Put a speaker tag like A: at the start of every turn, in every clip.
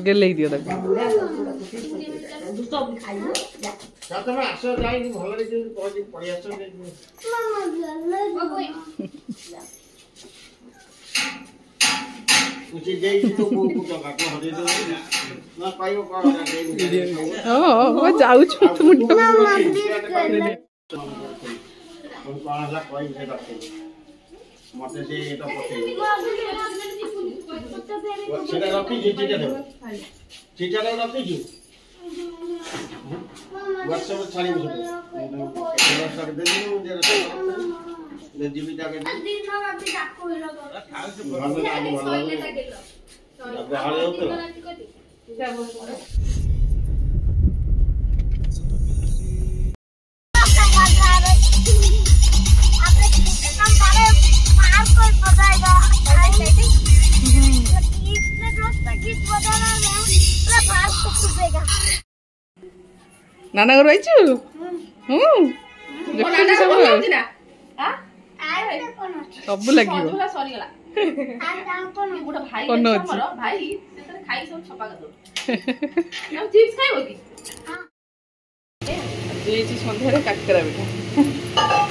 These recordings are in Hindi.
A: गेले दियो ताको
B: तमे आसो जाई भलरे जे पड़ी पड़ी आसो उसी देई तो को टका को हदे दो ना पाइयो को
A: ओ जाऊ छु तुम
B: पाला कोई से रखे मते से एटा पठे सेटा रखी चिटा दे चिटा रखी जी WhatsApp छाड़ी मुझे WhatsApp दे दी मुझे ले जीबी जाके दे दिन में अभी डाको हेलो भलो आगे भलो अब हाले हो तो
A: नाना घर आइछु देखि सब सब लागियो
C: सरी गेला गोटा भाई हमर भाई सेतरे खाई सब छपा कर दो हम चिप्स खाइबो की
A: जे जी संध्यारे काकरा बेटा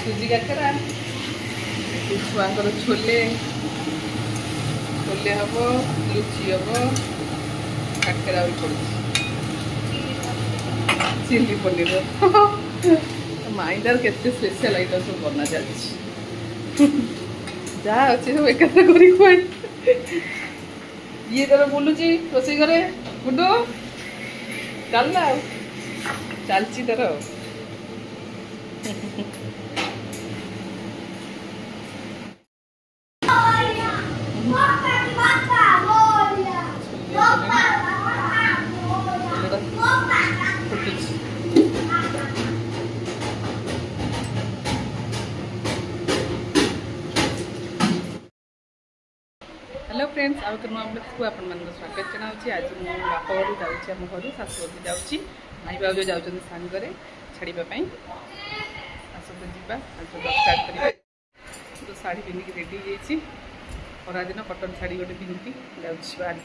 A: सुजी काकरा छुआंकर छोले छोले हबो लुची हबो काकरा भी पड़ी चिल्ली पनीर माइंडर केते स्पेशल आइटम सब बना जाछि जा अच्छे सब एकत्र करी खुआई ये तरह बोलुची रोसई घरे गुड्डू चलना चलची तरह हेलो फ्रेंड्स आउ तो नुआ ब्लॉग को आपण मन स्वागत जनाऊँगी। आज मो बाप घर जाऊँगी आम घर शाशु घर जाऊँगी माई बाबू जाऊँ सांगरे छाड़ापी आसत जा स्टार्ट कर तो शाढ़ी पिंधिक रेडी हो खरा दिन कटन शाढ़ी गोटे पिंधिकी जाऊँगी बाहर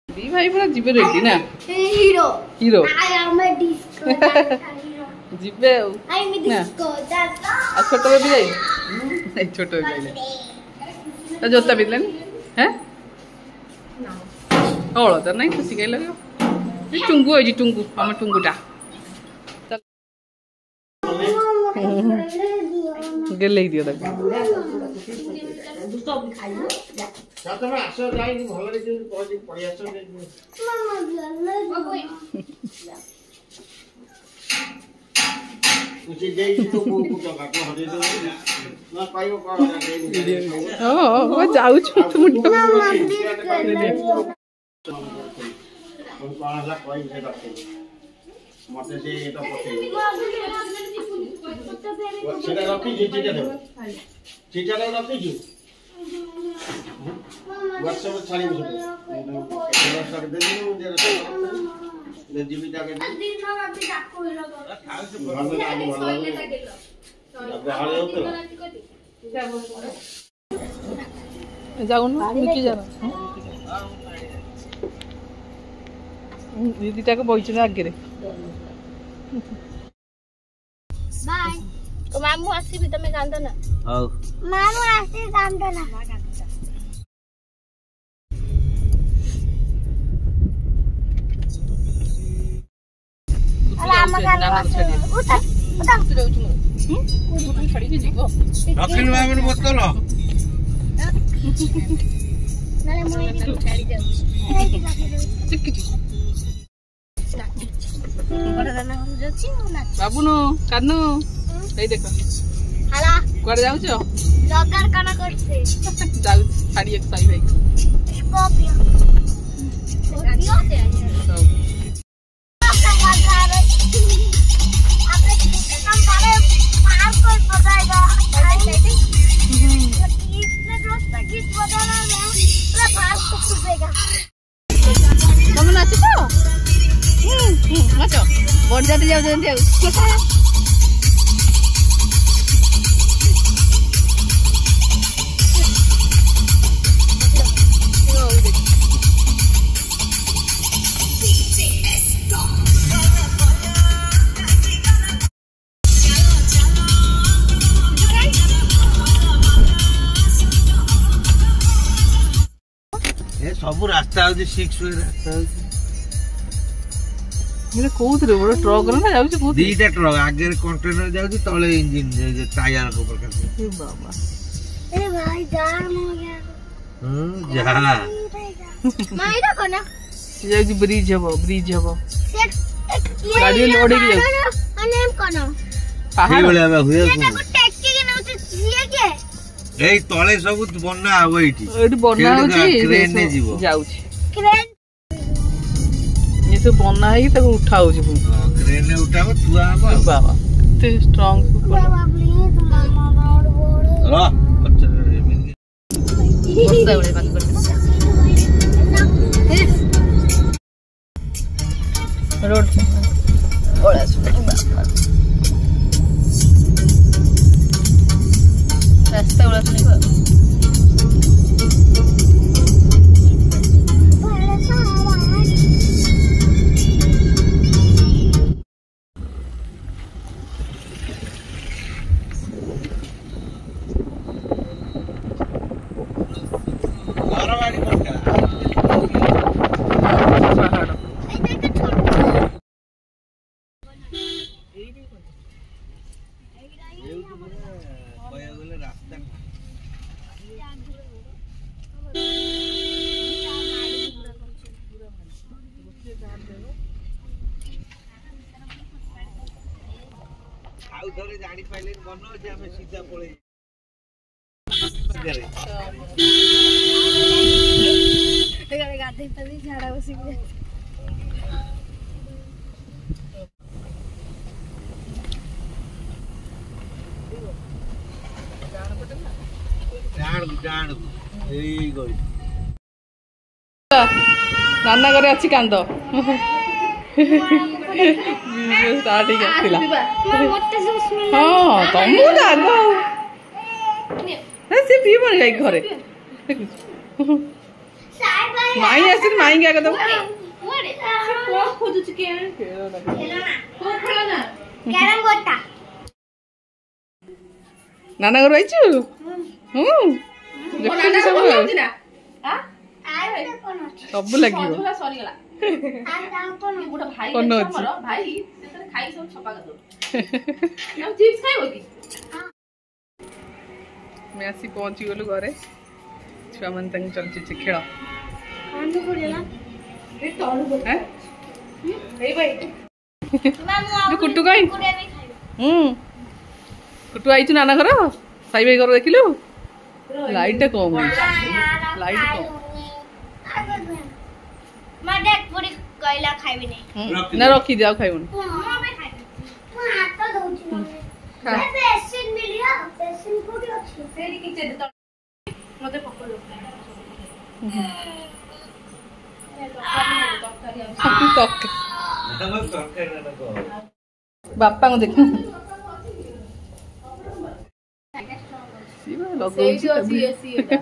A: दी भाई पूरा जीवे रेडी ना हीरो हीरो जीवे छोट बेबी जाई छोट बेबी जोता पिंधले हैं हलदर ना खुशी कहीं लगे टुंगु है टुंगु आम टुंगुटा गेले दियो ताको
B: तमे आसो जाई भलरे जे पड़ी आसो उसी देई तो को टका को हदे दो ना पाइयो को
A: ओ जाऊ छु तुम
B: पाला कोई से रखे मते से एटा पठे सेटा रखी चिटा दे चिटा रखी जी WhatsApp छाड़ी मुझे WhatsApp दे दी मुझे ले जीबी जाके दे दिन में अभी डाको हेलो भलो आगे भलो अब हाले हो तो
A: जाऊन मिकी जाना दीदी टाके बइछ ना आगे रे
D: बाय तो मामू आसी भी तमे कांदो ना
B: हां
D: मामू आसी कांदो ना
B: दक्षिण बाबन मत करो
D: नाले मोई गाड़ी जाऊ
A: बाबू नो कान्नो ए देखो
D: हाला
A: कुआडे जाऊ छो
D: लगर काना करछे
A: जाऊ साड़ी एक साई भाई
D: स्कॉर्पियो
A: तुम नाच तो नाच बढ़ जाते जाओ
B: सब रास्ता होची 6 वे रास्ता होची
A: ये कोउतरे बड़ ट्रक रे ना जाउची कोउतरे
B: दीटा ट्रक आगे कंटेनर जाउची तळे इंजन जे टायर को प्रकार
A: ए बाबा
D: ए भाई जाम हो गया
B: जा
D: माइरा कोना
A: ये जी ब्रिज हबो गाड़ी
D: गाड़ी
A: लोड की
D: अनेम कोना
A: पहाड़
B: बोले अब हुए
D: ये को टैक्सी के नउते ये के
B: एई तळे सब बन्ना हबो एठी
A: एठी बना होची
B: क्रेन ने जीवो
A: जाउची
D: क्रेन
A: ये सब बना है ताको उठाउची पुनी
B: क्रेन ने उठाबो थुआ हबो
A: बाबा ते स्ट्रांग
D: बाबा प्लीज मामा रोड बोर्ड
B: रो अच्छा एमिन
A: वर्षा बड़े बंद कर रोड ओला रास्ता ओला सुनी को
B: गारवाड़ी पड़ता
A: पहाड़
B: आउ धरे जानी पाइले बनो जे हमें सीधा पळे
D: गाधे तभी झाड़ा बसी
B: जान एई गई
A: नाना घरे अच्छी कांद स्टार्ट ही आसला
D: मोटे से उसमें
A: हाँ तुमको आग से पीबन गाई घरे
D: साइड बाय
A: माई आसी माई क्या कहता
C: को खोजु छि के को खेला ना
D: कैरम बोर्ड
A: नाना घर आइछु देखते सब
C: ना हां
D: आइ कोन अछि
A: सब लागियो
C: मधुरा सरी गला
D: आ जाओ कोन
C: गोटा भाई
A: कोन
C: है
A: अछि?
C: हमर भाई से खाई सब छपा कर दो हम चिप्स खाइबो की
A: मैं आसी पहुंची गलु घरे छुआ मन तंग चलछि खेल
D: आंधे पड़ेला
C: ए तोलु गो
A: हैं
C: ए भाई
D: मामू
A: कुट्टू काई
D: कुड़े भी खाइबो
A: कुट्टू आइछु नाना घर साई भाई घर देखिलु लाइट कम लाइट कम
D: मडे पूरी कइला खाइबी नहीं
A: ना रखी दिया खाइबन
D: हां मैं खाइबी मु हाथ तो धोउची
A: खा।
D: ए पेशेंट मिलिया पेशेंट को भी अछि
C: फेरी किचे दे तो मते पकड़ लो
A: बापा को देख
C: ସେଇଠି ଅଛି ଏସି ଏଟା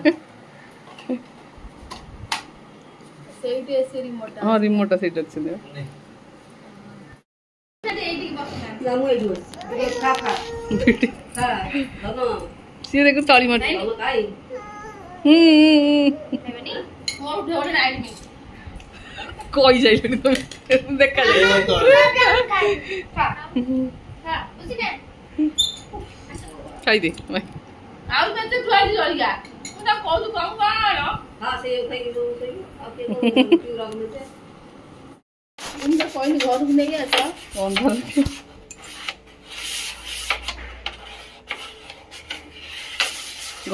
C: ସେଇଠି ଏସି ରିମୋଟ
A: हाँ रिमोट सही अच्छे दे
C: ଏଇଠି ବସିନା
E: ମୁଁ ଏଇଠି ବସିଛି ଖା ଖା ଖା ଧନ
A: सी देखो ताली मार
E: ଧନ ଖାଇ
C: ଖାଇବନି ମୋର ଢୋଡ ରାଇଡ ମି
A: कोई जाइले तुम देखा जाए
C: ଖା ଖା ବୁଝିଲେ
A: खाई दे भाई
C: ଆଉ କେତେ ଖୁଆଇ ଜଳିଆ ମୁଁ ତା କହୁଛୁ କମ କଣ
E: ହଁ ସେ ଖାଇକି ଯୋଉ ସେଇ ଆଉ କିଏ କୋଉ ରଙ୍ଗ ମିଟେ
C: ମୁଁ ତ କହିଲି ଘରକୁ ନେଇକି ଆସ
A: अंदर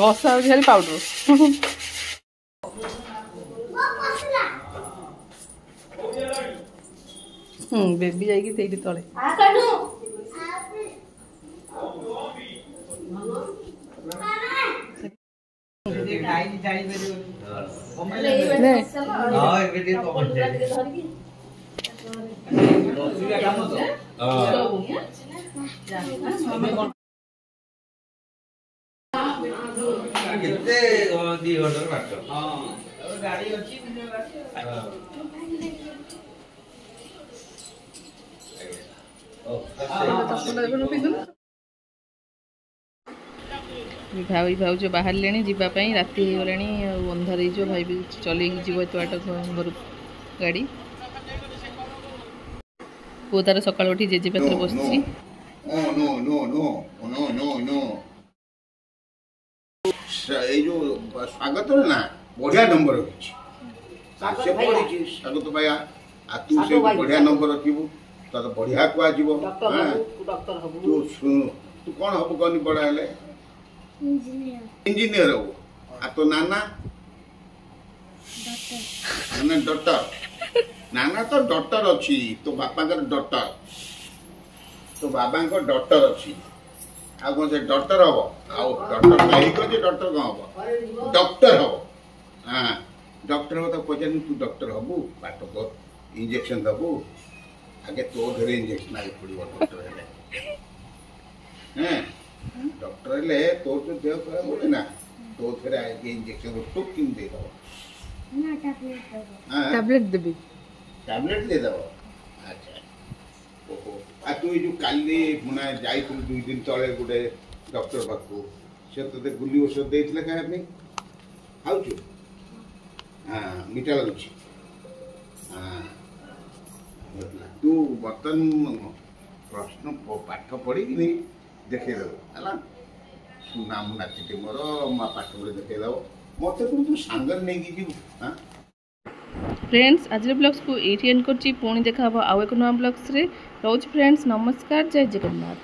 A: घसा खाली पाउडर बेबी जाइए ସେଇଠି ତଳେ
C: ଆ କାନୁ
B: କେତେ 2 ଘଣ୍ଟାର ବାଟ ଗାଡି ଅଛି
A: भाई भाउज बाहर जावाई राति हो गला अंधार हो भाई भी चल जीव एत बाट घर गाड़ी पु तार सकाल उठी जेजे पाखे बस
B: स्वागत ना बढ़िया नंबर स्वागत भाई तू से बढ़िया नंबर रखू तो बढ़िया कह तू शुणु तू कौन हम कहनी बड़ा हेले इंजीनियर हो आ तो नाना नाना डॉक्टर नाना तो डॉक्टर अच्छी तो बापा डॉक्टर तो बाबा डॉक्टर अच्छी आ कौन से डॉक्टर हम आउ डॉक्टर कहीं डॉक्टर कौन हम डॉक्टर हम हाँ डॉक्टर हो तो पचार तू डॉक्टर हबू पाठ कर इंजेक्शन दबू आगे तो घरे इंजेक्शन आगे पड़ो डॉक्टर है डॉक्टर हेले तो देह खराब हो ना तो थे आगे इंजेक्शन टुक किन दे दो
A: टैबलेट देबी
B: टैबलेट दे दो अच्छा ओहो आ तू जो काली मुना जाई तू 2 दिन तळे गुडे डॉक्टर पाखु से तो गुली औषध देइतले काय आपनी खाउछु हां मीठा लागुछि हां तू बर्तन प्रश्न पाठ पढ़ी कि नहीं देखे दो है नाम नाचटे मोर मा पाठ पढ़ी देखे दो मत तू सांगर नहीं जीव हाँ
A: फ्रेंड्स आज ब्लॉग्स को ये एंड कर पुणी देखा आउ एक नुआ ब्लॉग्स रे रोज फ्रेंड्स नमस्कार जय जगन्नाथ।